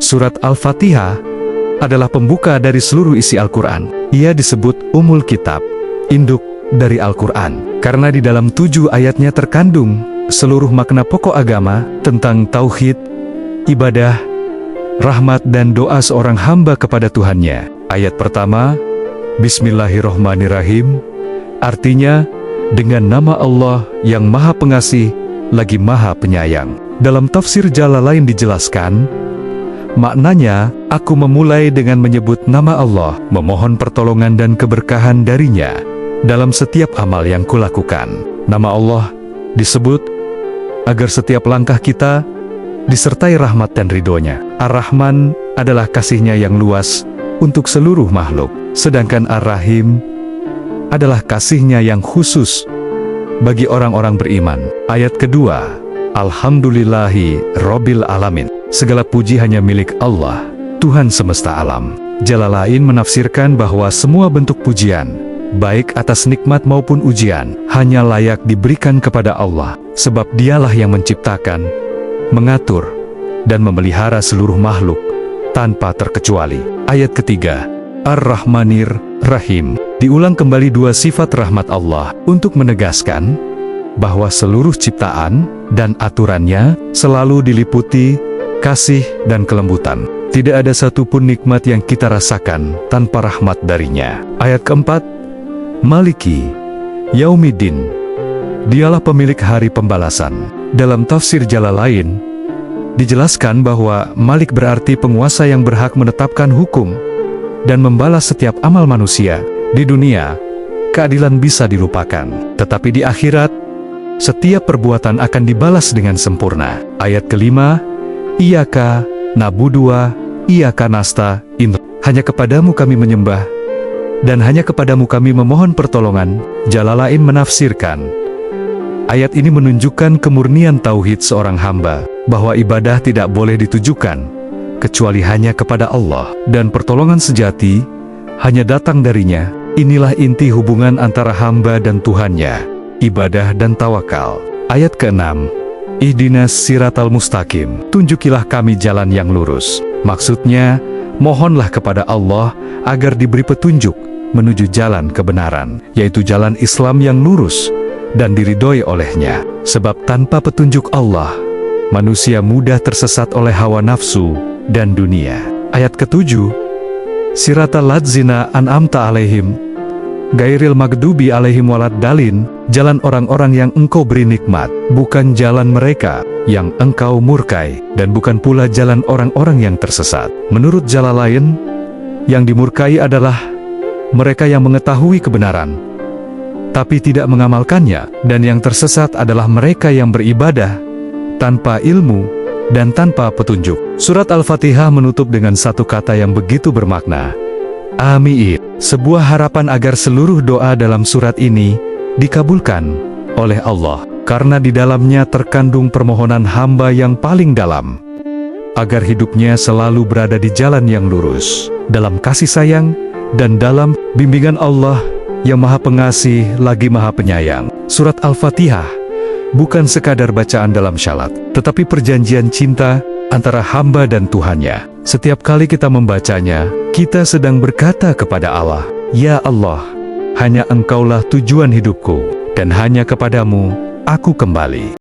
Surat Al-Fatihah adalah pembuka dari seluruh isi Al-Quran. Ia disebut Ummul Kitab, induk dari Al-Quran, karena di dalam 7 ayatnya terkandung seluruh makna pokok agama tentang tauhid, ibadah, rahmat dan doa seorang hamba kepada Tuhannya. Ayat pertama, Bismillahirrohmanirrahim, artinya dengan nama Allah yang Maha Pengasih lagi Maha Penyayang. Dalam tafsir Jalalain dijelaskan, maknanya, aku memulai dengan menyebut nama Allah, memohon pertolongan dan keberkahan darinya dalam setiap amal yang kulakukan. Nama Allah disebut agar setiap langkah kita disertai rahmat dan ridhonya. Ar-Rahman adalah kasihnya yang luas untuk seluruh makhluk, sedangkan Ar-Rahim adalah kasihnya yang khusus bagi orang-orang beriman. Ayat kedua, Alhamdulillahi Rabbil Alamin. Segala puji hanya milik Allah, Tuhan semesta alam. Jalalain menafsirkan bahwa semua bentuk pujian, baik atas nikmat maupun ujian, hanya layak diberikan kepada Allah, sebab Dialah yang menciptakan, mengatur, dan memelihara seluruh makhluk, tanpa terkecuali. Ayat ketiga, Ar-Rahmanir Rahim. Diulang kembali 2 sifat rahmat Allah untuk menegaskan bahwa seluruh ciptaan dan aturannya selalu diliputi kasih dan kelembutan. Tidak ada satupun nikmat yang kita rasakan tanpa rahmat darinya. Ayat keempat, Maliki Yaumiddin. Dialah pemilik hari pembalasan. Dalam tafsir Jalalain dijelaskan bahwa Malik berarti penguasa yang berhak menetapkan hukum dan membalas setiap amal manusia. Di dunia, keadilan bisa dilupakan, tetapi di akhirat, setiap perbuatan akan dibalas dengan sempurna. Ayat kelima, Iyyaka na'budu wa iyyaka nasta'in. Hanya kepadamu kami menyembah, dan hanya kepadamu kami memohon pertolongan. Jalalain menafsirkan, ayat ini menunjukkan kemurnian tauhid seorang hamba, bahwa ibadah tidak boleh ditujukan kecuali hanya kepada Allah, dan pertolongan sejati hanya datang darinya. Inilah inti hubungan antara hamba dan Tuhannya, ibadah dan tawakal. Ayat ke-6, Ihdinas siratal mustaqim. Tunjukilah kami jalan yang lurus. Maksudnya, mohonlah kepada Allah agar diberi petunjuk menuju jalan kebenaran, yaitu jalan Islam yang lurus dan diridhoi olehnya. Sebab tanpa petunjuk Allah, manusia mudah tersesat oleh hawa nafsu dan dunia. Ayat ke-7, Siratal ladzina an'amta alaihim, gairil magdubi alaihim waladdallin. Jalan orang-orang yang engkau beri nikmat, bukan jalan mereka yang engkau murkai, dan bukan pula jalan orang-orang yang tersesat. Menurut Jalalain, yang dimurkai adalah mereka yang mengetahui kebenaran tapi tidak mengamalkannya, dan yang tersesat adalah mereka yang beribadah tanpa ilmu dan tanpa petunjuk. Surat Al-Fatihah menutup dengan satu kata yang begitu bermakna, Amin. Sebuah harapan agar seluruh doa dalam surat ini dikabulkan oleh Allah, karena di dalamnya terkandung permohonan hamba yang paling dalam, agar hidupnya selalu berada di jalan yang lurus, dalam kasih sayang, dan dalam bimbingan Allah yang Maha Pengasih lagi Maha Penyayang. Surat Al-Fatihah bukan sekadar bacaan dalam syalat, tetapi perjanjian cinta antara hamba dan Tuhannya. Setiap kali kita membacanya, kita sedang berkata kepada Allah, Ya Allah, hanya Engkaulah tujuan hidupku, dan hanya kepadamu aku kembali.